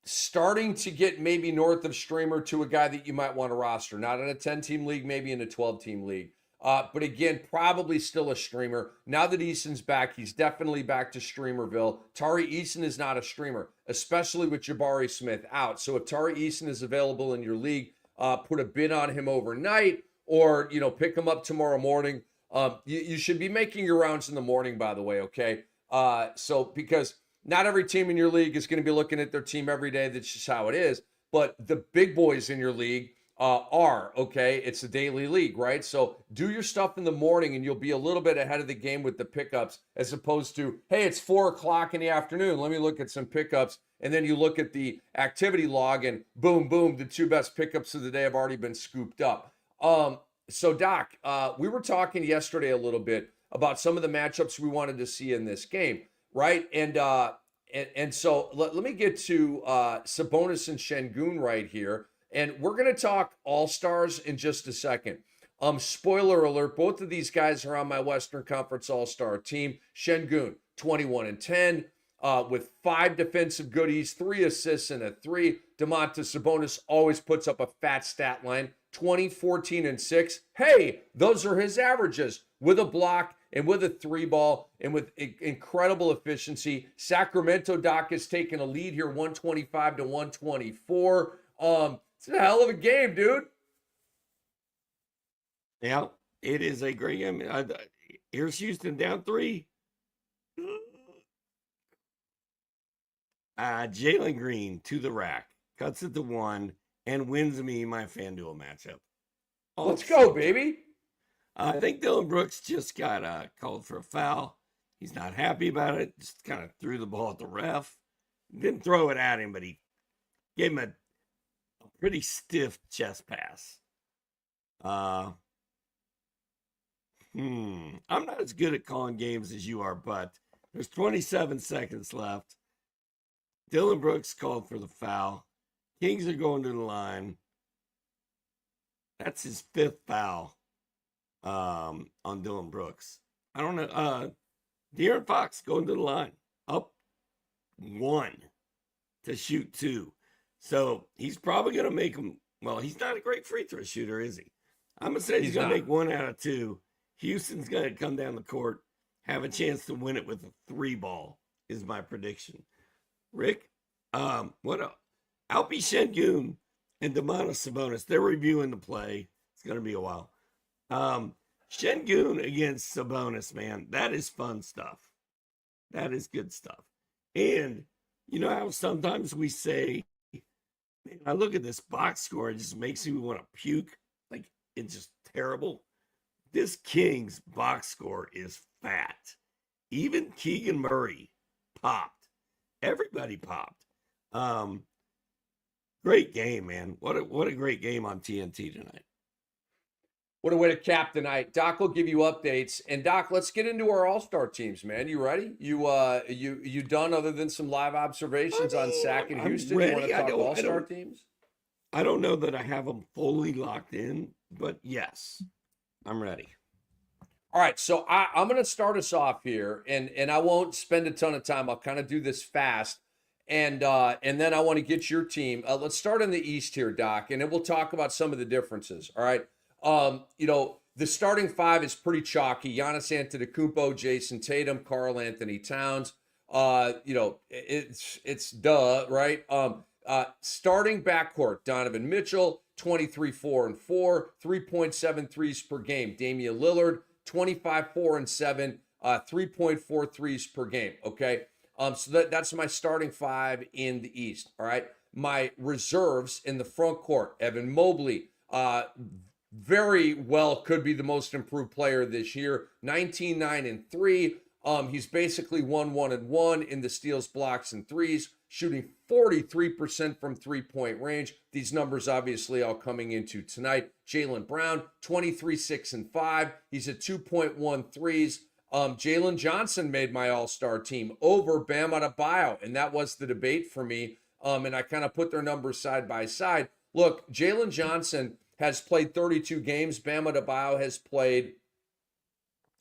S1: starting to get maybe north of streamer to a guy that you might want to roster. Not in a 10-team league, maybe in a 12-team league. But again, probably still a streamer. Now that Eason's back, he's definitely back to streamerville. Tari Eason is not a streamer, especially with Jabari Smith out. So if Tari Eason is available in your league, put a bid on him overnight, or pick him up tomorrow morning. You should be making your rounds in the morning, by the way, okay? So because not every team in your league is going to be looking at their team every day. That's just how it is. But the big boys in your league are, okay? It's a daily league, right? So do your stuff in the morning and you'll be a little bit ahead of the game with the pickups, as opposed to, hey, it's 4 o'clock in the afternoon. Let me look at some pickups. And then you look at the activity log and boom, boom, the 2 best pickups of the day have already been scooped up. So Doc, we were talking yesterday a little bit about some of the matchups we wanted to see in this game, right? And so let me get to Sabonis and Şengün right here. And we're going to talk all-stars in just a second. Spoiler alert, both of these guys are on my Western Conference all-star team. Şengün, 21-10, with 5 defensive goodies, 3 assists, and a 3. Domantas Sabonis always puts up a fat stat line, 20, 14, and 6. Hey, those are his averages, with a block and with a 3-ball and with incredible efficiency. Sacramento, Doc, has taken a lead here, 125-124. It's a hell of a game, dude.
S2: Yeah, it is a great game. Here's Houston down 3. Jalen Green to the rack, cuts it to 1, and wins me my FanDuel matchup.
S1: Let's go, baby.
S2: I think Dillon Brooks just got called for a foul. He's not happy about it. Just kind of threw the ball at the ref. Didn't throw it at him, but he gave him a pretty stiff chest pass. I'm not as good at calling games as you are, but there's 27 seconds left. Dillon Brooks called for the foul. Kings are going to the line. That's his 5th foul on Dillon Brooks. I don't know. De'Aaron Fox going to the line. Up 1 to shoot 2. So he's probably going to make him. Well, he's not a great free throw shooter, is he? I'm going to say he's going to make 1 out of 2. Houston's going to come down the court, have a chance to win it with a 3-ball, is my prediction. Rick, Alpi Şengün and Domantas Sabonis, they're reviewing the play. It's going to be a while. Şengün against Sabonis, man, that is fun stuff. That is good stuff. And you know how sometimes we say, man, I look at this box score, it just makes me want to puke. Like, it's just terrible. This Kings box score is fat. Even Keegan Murray popped. Everybody popped. Great game, man. What a great game on TNT tonight.
S1: What a way to cap the night. Doc will give you updates. And Doc, let's get into our all-star teams, man. You ready? You done other than some live observations on Sac and Houston? You want to talk all-star teams?
S2: I don't know that I have them fully locked in, but yes, I'm ready.
S1: All right, so I'm going to start us off here, and I won't spend a ton of time. I'll kind of do this fast, and then I want to get your team. Let's start in the East here, Doc, and then we'll talk about some of the differences. All right, the starting 5 is pretty chalky. Giannis Antetokounmpo, Jason Tatum, Karl Anthony Towns. It's duh, right? Starting backcourt, Donovan Mitchell, 23, 4, and 4, 3.7 threes per game. Damian Lillard, 25, 4, and 7, 3.4 threes per game. Okay. So that's my starting 5 in the East. All right. My reserves in the front court, Evan Mobley, very well could be the most improved player this year. 19, 9, and 3. He's basically 1-1-1 in the steals, blocks, and threes, shooting 43% from three-point range. These numbers obviously all coming into tonight. Jaylen Brown, 23, 6, and 5. He's at 2.1 threes. Jalen Johnson made my all-star team over Bam Adebayo, and that was the debate for me. And I kind of put their numbers side by side. Look, Jalen Johnson has played 32 games. Bam Adebayo has played,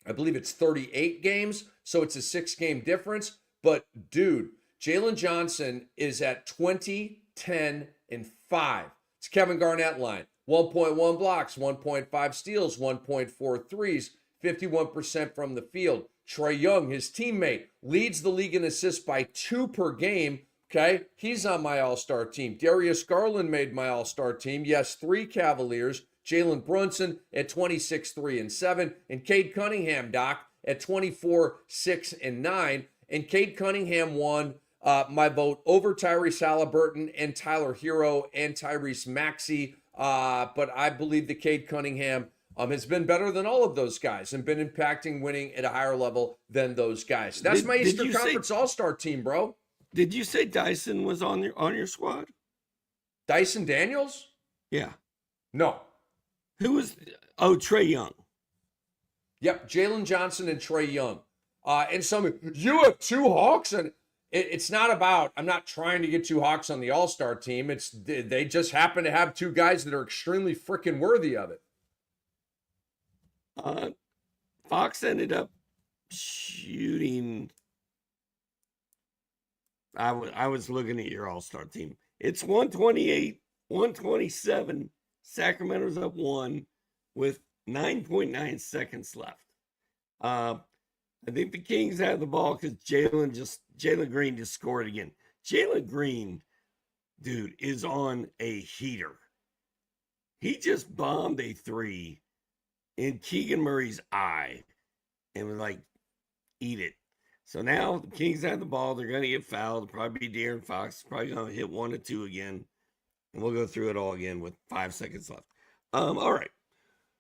S1: I believe it's 38 games, so it's a 6-game difference. But, dude, Jalen Johnson is at 20, 10, and 5. It's Kevin Garnett line. 1.1 blocks, 1.5 steals, 1.4 threes, 51% from the field. Trae Young, his teammate, leads the league in assists by 2 per game. Okay, he's on my all-star team. Darius Garland made my all-star team. Yes, 3 Cavaliers. Jalen Brunson at 26, 3, and 7. And Cade Cunningham, Doc, at 24, 6, and 9. And Cade Cunningham won my vote over Tyrese Halliburton and Tyler Hero and Tyrese Maxey. But I believe that Cade Cunningham has been better than all of those guys and been impacting winning at a higher level than those guys. That's my Eastern Conference All-Star team, bro.
S2: Did you say Dyson was on your squad?
S1: Dyson Daniels?
S2: Yeah.
S1: No.
S2: Who was? Oh, Trae Young.
S1: Yep, Jalen Johnson and Trae Young. And some, you have 2 Hawks, and it's not about, I'm not trying to get 2 Hawks on the All-Star team. They just happen to have 2 guys that are extremely freaking worthy of it.
S2: Fox ended up shooting. I was looking at your All-Star team. It's 128, 127. Sacramento's up 1 with 9.9 seconds left. I think the Kings have the ball because Jalen Green just scored again. Jalen Green, dude, is on a heater. He just bombed a 3 in Keegan Murray's eye and was like, eat it. So now the Kings have the ball. They're going to get fouled. Probably be De'Aaron Fox. Probably going to hit 1 or 2 again. And we'll go through it all again with 5 seconds left. All right.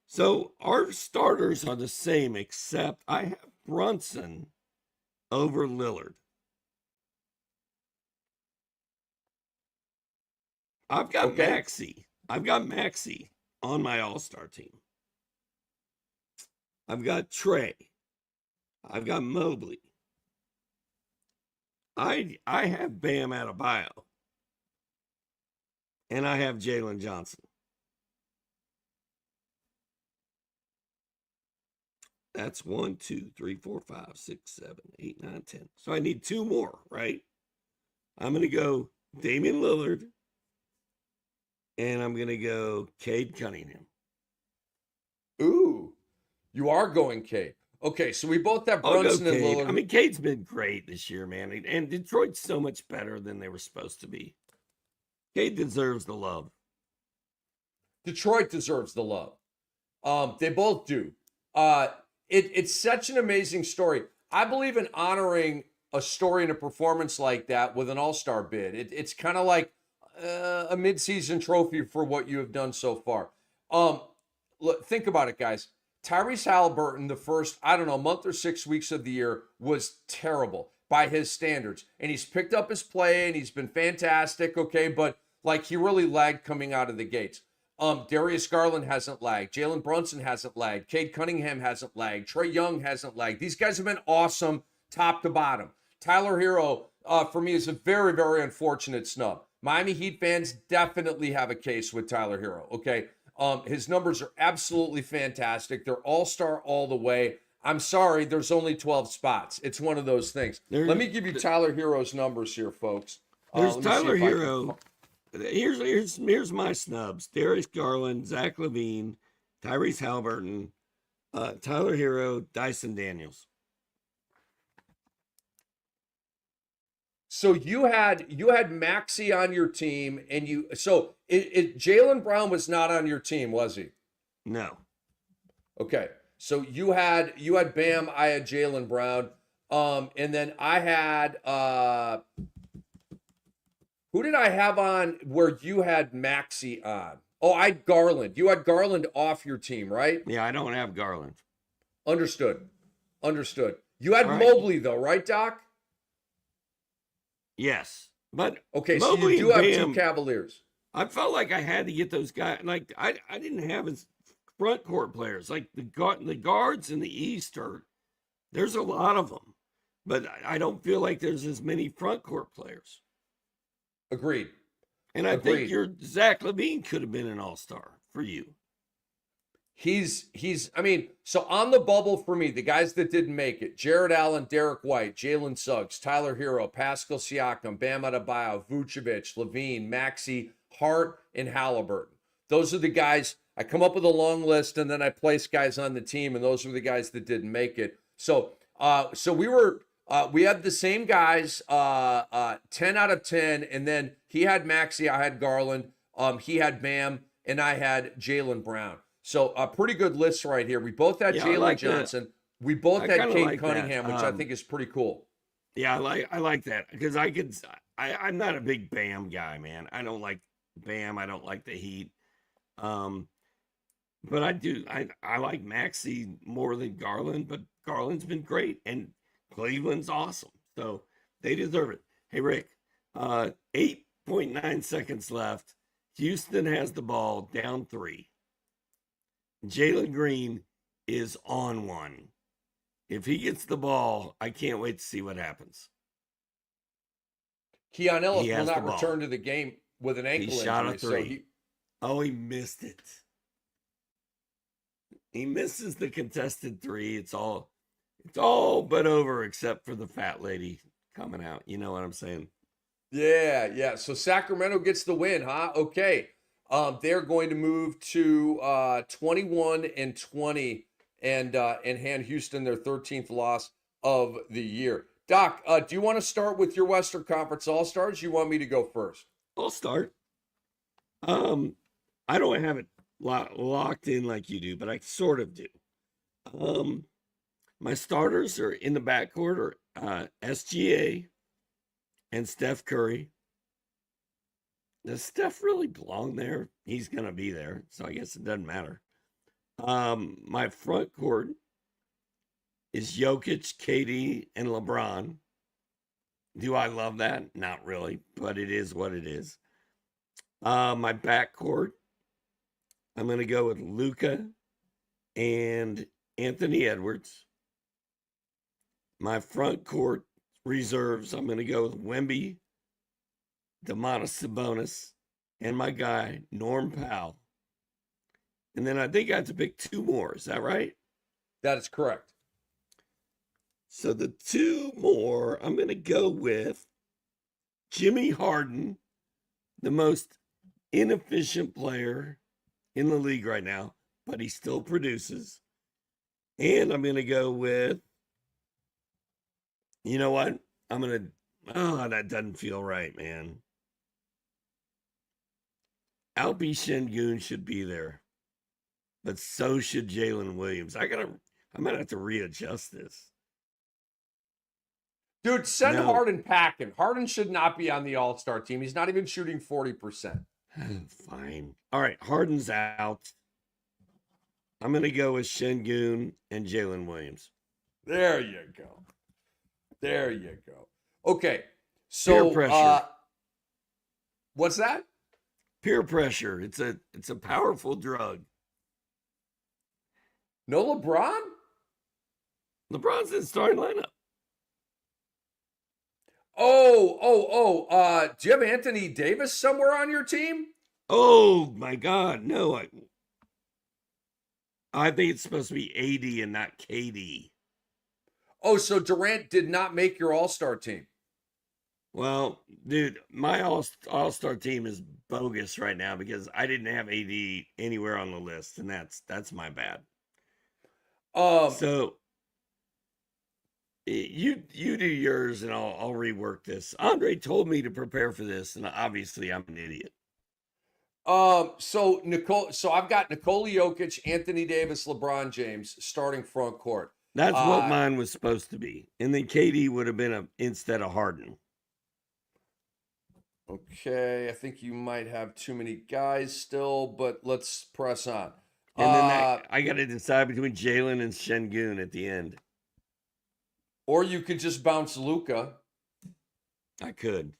S2: So our starters are the same, except I have Brunson over Lillard. I've got Maxey. I've got Maxey on my All-Star team. I've got Trae. I've got Mobley. I have Bam Adebayo. And I have Jalen Johnson. That's 1, 2, 3, 4, 5, 6, 7, 8, 9, 10. So I need 2 more, right? I'm going to go Damian Lillard. And I'm going to go Cade Cunningham.
S1: Ooh, you are going Cade. Okay, so we both have Brunson and Lillard.
S2: I mean, Cade's been great this year, man. And Detroit's so much better than they were supposed to be. Cade deserves the love.
S1: Detroit deserves the love. They both do. It's such an amazing story. I believe in honoring a story and a performance like that with an all-star bid. It's kind of like a midseason trophy for what you have done so far. Look, think about it, guys. Tyrese Halliburton, the first, month or 6 weeks of the year was terrible by his standards. And he's picked up his play and he's been fantastic, okay? But like he really lagged coming out of the gates. Darius Garland hasn't lagged. Jalen Brunson hasn't lagged. Cade Cunningham hasn't lagged. Trae Young hasn't lagged. These guys have been awesome top to bottom. Tyler Hero, for me, is a very, very unfortunate snub. Miami Heat fans definitely have a case with Tyler Hero, okay? His numbers are absolutely fantastic. They're all-star all the way. I'm sorry, there's only 12 spots. It's one of those things. Let me give you Tyler Hero's numbers here, folks.
S2: There's Tyler Hero. Here's my snubs: Darius Garland, Zach LaVine, Tyrese Halliburton, Tyler Hero, Dyson Daniels.
S1: So you had Maxey on your team, and Jaylen Brown was not on your team, was he?
S2: No.
S1: Okay. So you had Bam, I had Jaylen Brown, and then I had who did I have on where you had Maxey on? Oh, I had Garland. You had Garland off your team, right?
S2: Yeah, I don't have Garland.
S1: Understood. You had Mobley though, right, Doc?
S2: Yes, but
S1: okay,
S2: Mobley
S1: so you do have
S2: Bam,
S1: 2 Cavaliers.
S2: I felt like I had to get those guys. Like I didn't have his front court players. Like the guards in the East there's a lot of them, but I don't feel like there's as many front court players.
S1: Agreed.
S2: And I think your Zach LaVine could have been an all-star for you.
S1: I mean, so on the bubble for me, the guys that didn't make it: Jared Allen, Derek White, Jalen Suggs, Tyler Hero, Pascal Siakam, Bam Adebayo, Vucevic, Levine, Maxey, Hart, and Halliburton. Those are the guys. I come up with a long list and then I place guys on the team, and those are the guys that didn't make it. So we had the same guys, 10 out of 10, and then he had Maxey, I had Garland, he had Bam, and I had Jaylen Brown. So a pretty good list right here. We both had Jalen
S2: like
S1: Johnson. We both
S2: I
S1: had
S2: kinda
S1: Cade
S2: like that.
S1: Cunningham, which I think is pretty cool.
S2: Yeah, I like that because I'm not a big Bam guy, man. I don't like Bam. I don't like the Heat. But I like Maxey more than Garland, but Garland's been great and Cleveland's awesome. So they deserve it. Hey Rick, 8.9 seconds left. Houston has the ball down 3. Jalen Green is on 1. If he gets the ball, I can't wait to see what happens.
S1: Keon Ellis
S2: He
S1: will
S2: has the
S1: not
S2: ball.
S1: return to the game with an ankle
S2: He shot a
S1: injury.
S2: 3. He missed it. He misses the contested 3. It's all but over except for the fat lady coming out. You know what I'm saying?
S1: Yeah. So Sacramento gets the win, huh? Okay. They're going to move to 21-20 and hand Houston their 13th loss of the year. Doc, do you want to start with your Western Conference All-Stars? You want me to go first?
S2: I'll start. I don't have it locked in like you do, but I sort of do. My starters are in the backcourt are SGA and Steph Curry. Does Steph really belong there? He's going to be there, so I guess it doesn't matter. My front court is Jokic, KD, and LeBron. Do I love that? Not really, but it is what it is. My backcourt, I'm going to go with Luka and Anthony Edwards. My front court reserves, I'm going to go with Wemby, Domantas Sabonis, and my guy, Norm Powell. And then I think I have to pick 2 more. Is that right?
S1: That is correct.
S2: So the 2 more, I'm going to go with Jimmy Harden, the most inefficient player in the league right now, but he still produces. And I'm going to go with, you know what? That doesn't feel right, man. Alpi Şengün should be there, but so should Jalen Williams. I'm going to have to readjust this.
S1: Dude, send Harden packing. Harden should not be on the All-Star team. He's not even shooting 40%.
S2: Fine. All right, Harden's out. I'm going to go with Şengün and Jalen Williams.
S1: There you go. Okay, so
S2: peer pressure.
S1: What's that?
S2: Peer pressure. It's a powerful drug.
S1: No LeBron?
S2: LeBron's in the starting lineup.
S1: Do you have Anthony Davis somewhere on your team?
S2: Oh my God, no! I think it's supposed to be AD and not KD.
S1: Oh, so Durant did not make your All-Star team.
S2: Well, dude, my all-star team is bogus right now because I didn't have AD anywhere on the list, and that's my bad. So you do yours, and I'll rework this. Andre told me to prepare for this, and obviously I'm an idiot.
S1: So I've got Nikola Jokic, Anthony Davis, LeBron James starting front court.
S2: That's what mine was supposed to be, and then KD would have been instead of Harden.
S1: Okay, I think you might have too many guys still, but let's press on.
S2: And then I got to decide between Jalen and Şengün at the end.
S1: Or you could just bounce Luka.
S2: I could.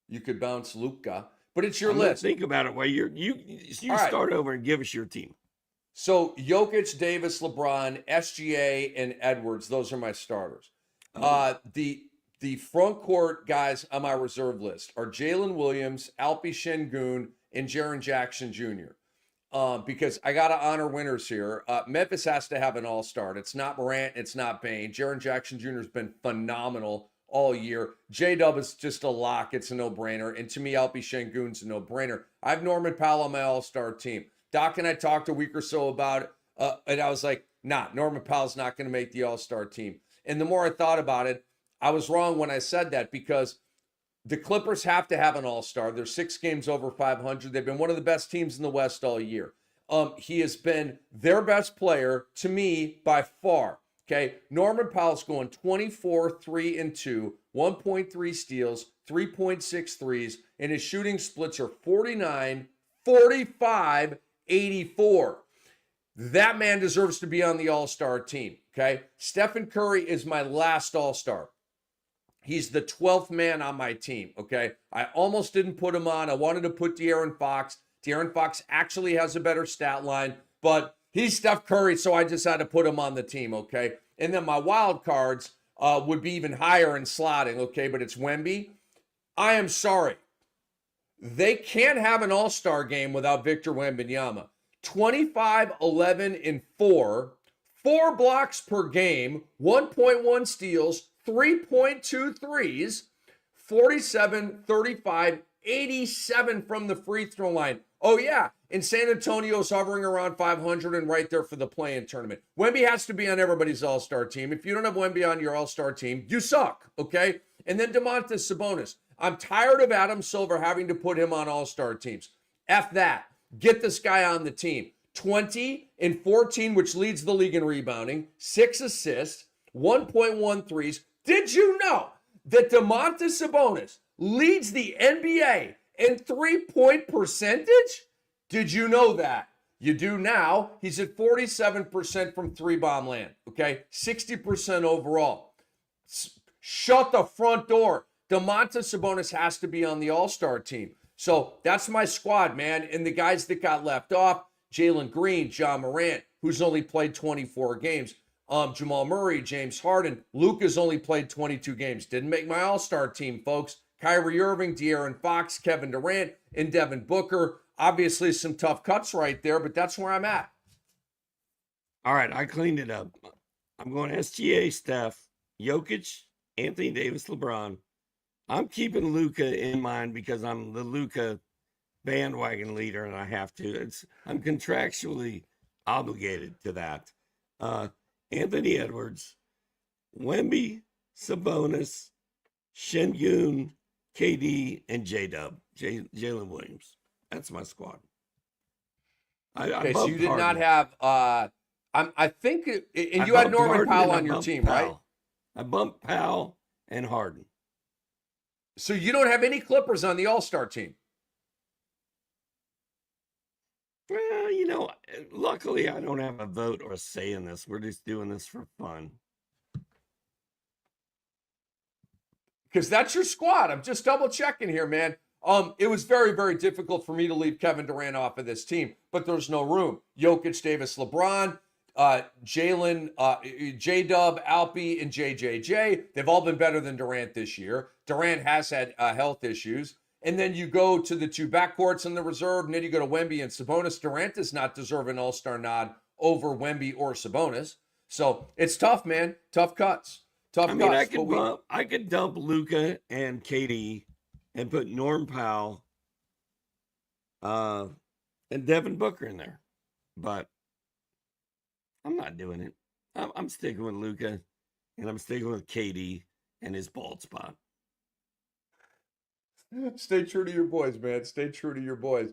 S1: You could bounce Luka, but it's your
S2: I'm gonna
S1: list.
S2: Think about it while you
S1: right.
S2: Start over and give us your team.
S1: So Jokic, Davis, LeBron, SGA, and Edwards. Those are my starters. The front court guys on my reserve list are Jalen Williams, Alpi Şengün, and Jaren Jackson Jr. Because I got to honor winners here. Memphis has to have an all-star. It's not Morant. It's not Bane. Jaren Jackson Jr. has been phenomenal all year. J-Dub is just a lock. It's a no-brainer. And to me, Alpi Şengün's a no-brainer. I have Norman Powell on my all-star team. Doc and I talked a week or so about it, and I was like, nah, Norman Powell's not going to make the all-star team. And the more I thought about it, I was wrong when I said that, because the Clippers have to have an all-star. They're 6 games over 500. They've been one of the best teams in the West all year. He has been their best player, to me, by far. Okay, Norman Powell's going 24, 3, and 2, 1.3 steals, 3.6 threes, and his shooting splits are 49, 45, 84. That man deserves to be on the all-star team. Okay, Stephen Curry is my last all-star. He's the 12th man on my team, okay? I almost didn't put him on. I wanted to put De'Aaron Fox. De'Aaron Fox actually has a better stat line, but he's Steph Curry, so I just had to put him on the team, okay? And then my wild cards would be even higher in slotting, okay? But it's Wemby. I am sorry. They can't have an all-star game without Victor Wembanyama. 25, 11, and 4. 4 blocks per game, 1.1 steals, 3.2 threes, 47, 35, 87 from the free throw line. Oh, yeah. And San Antonio's hovering around 500 and right there for the play-in tournament. Wemby has to be on everybody's all-star team. If you don't have Wemby on your all-star team, you suck, okay? And then Domantas Sabonis. I'm tired of Adam Silver having to put him on all-star teams. F that. Get this guy on the team. 20 and 14, which leads the league in rebounding, 6 assists, 1.1 threes. Did you know that Domantas Sabonis leads the NBA in three-point percentage? Did you know that? You do now. He's at 47% from three-bomb land, okay? 60% overall. Shut the front door. Domantas Sabonis has to be on the all-star team. So that's my squad, man. And the guys that got left off, Jalen Green, John Morant, who's only played 24 games. Jamal Murray, James Harden. Luka's only played 22 games. Didn't make my all-star team, folks. Kyrie Irving, De'Aaron Fox, Kevin Durant, and Devin Booker. Obviously some tough cuts right there, but that's where I'm at.
S2: All right, I cleaned it up. I'm going SGA, Steph, Jokic, Anthony Davis, LeBron. I'm keeping Luka in mind because I'm the Luka bandwagon leader and I have to. I'm contractually obligated to that. Anthony Edwards, Wemby, Sabonis, Şengün, KD, and J-Dub, Jalen Williams. That's my squad.
S1: Okay, so you did not have, I think, and you had Norman Powell on your team, right?
S2: I bumped Powell and Harden.
S1: So you don't have any Clippers on the All-Star team?
S2: Well, you know, luckily I don't have a vote or a say in this. We're just doing this for fun.
S1: Because that's your squad. I'm just double checking here, man. It was very, very difficult for me to leave Kevin Durant off of this team, but there's no room. Jokic, Davis, LeBron, Jalen, J-Dub, Alpi, and JJJ. They've all been better than Durant this year. Durant has had health issues. And then you go to the 2 backcourts in the reserve, and then you go to Wemby and Sabonis. Durant does not deserve an all-star nod over Wemby or Sabonis. So it's tough, man. Tough cuts. Tough cuts.
S2: I could dump Luka and KD and put Norm Powell and Devin Booker in there. But I'm not doing it. I'm sticking with Luka, and I'm sticking with KD and his bald spot.
S1: Stay true to your boys, man. Stay true to your boys.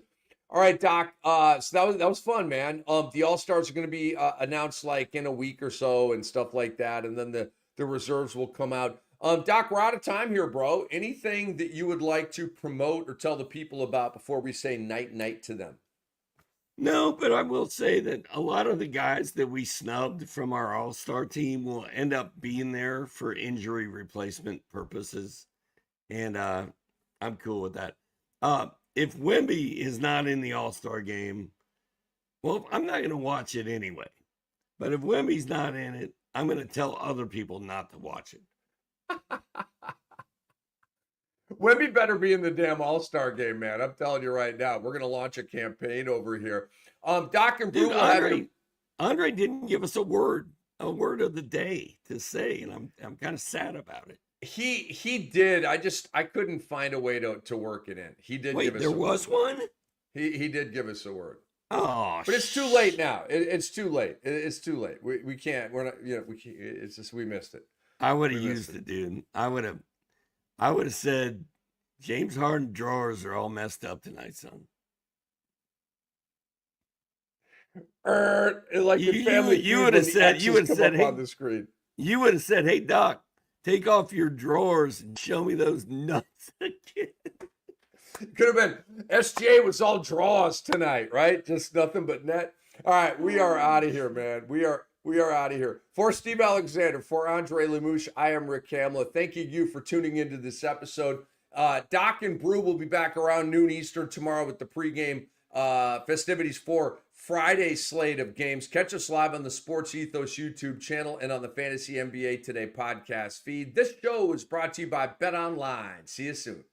S1: All right, Doc. So that was fun, man. The All-Stars are going to be announced like in a week or so and stuff like that, and then the reserves will come out. Doc, we're out of time here, bro. Anything that you would like to promote or tell the people about before we say night to them?
S2: No, but I will say that a lot of the guys that we snubbed from our All-Star team will end up being there for injury replacement purposes, and I'm cool with that. If Wemby is not in the All-Star game, well, I'm not going to watch it anyway. But if Wemby's not in it, I'm going to tell other people not to watch it.
S1: Wemby better be in the damn All-Star game, man. I'm telling you right now. We're gonna launch a campaign over here. Doc and Brew
S2: Dude,
S1: will have
S2: Andre didn't give us a word of the day to say, and I'm kind of sad about it.
S1: he did. I couldn't find a way to work it in. He did give
S2: Wait,
S1: us
S2: there
S1: a
S2: was
S1: word.
S2: one?
S1: He did give us a word.
S2: Oh,
S1: But it's too late now. It's too late. It's too late. We can't. We're not. You know. We can't, it's just we missed it.
S2: I would have
S1: We missed
S2: used it, dude. I would have said James Harden drawers are all messed up tonight, son.
S1: Like the Family
S2: You
S1: Feud
S2: would
S1: when
S2: have
S1: the
S2: said
S1: X's come up
S2: hey,
S1: on the screen.
S2: you would have said, hey Doc, take off your drawers and show me those nuts again.
S1: Could have been SGA was all draws tonight, right? Just nothing but net. All right, we are out of here, man. We are out of here. For Steve Alexander, for Andre Lemouche, I am Rick Kamla. Thanking you for tuning into this episode. Doc and Brew will be back around noon Eastern tomorrow with the pregame festivities for Friday's slate of games. Catch us live on the Sports Ethos YouTube channel and on the Fantasy NBA Today podcast feed. This show is brought to you by Bet Online. See you soon.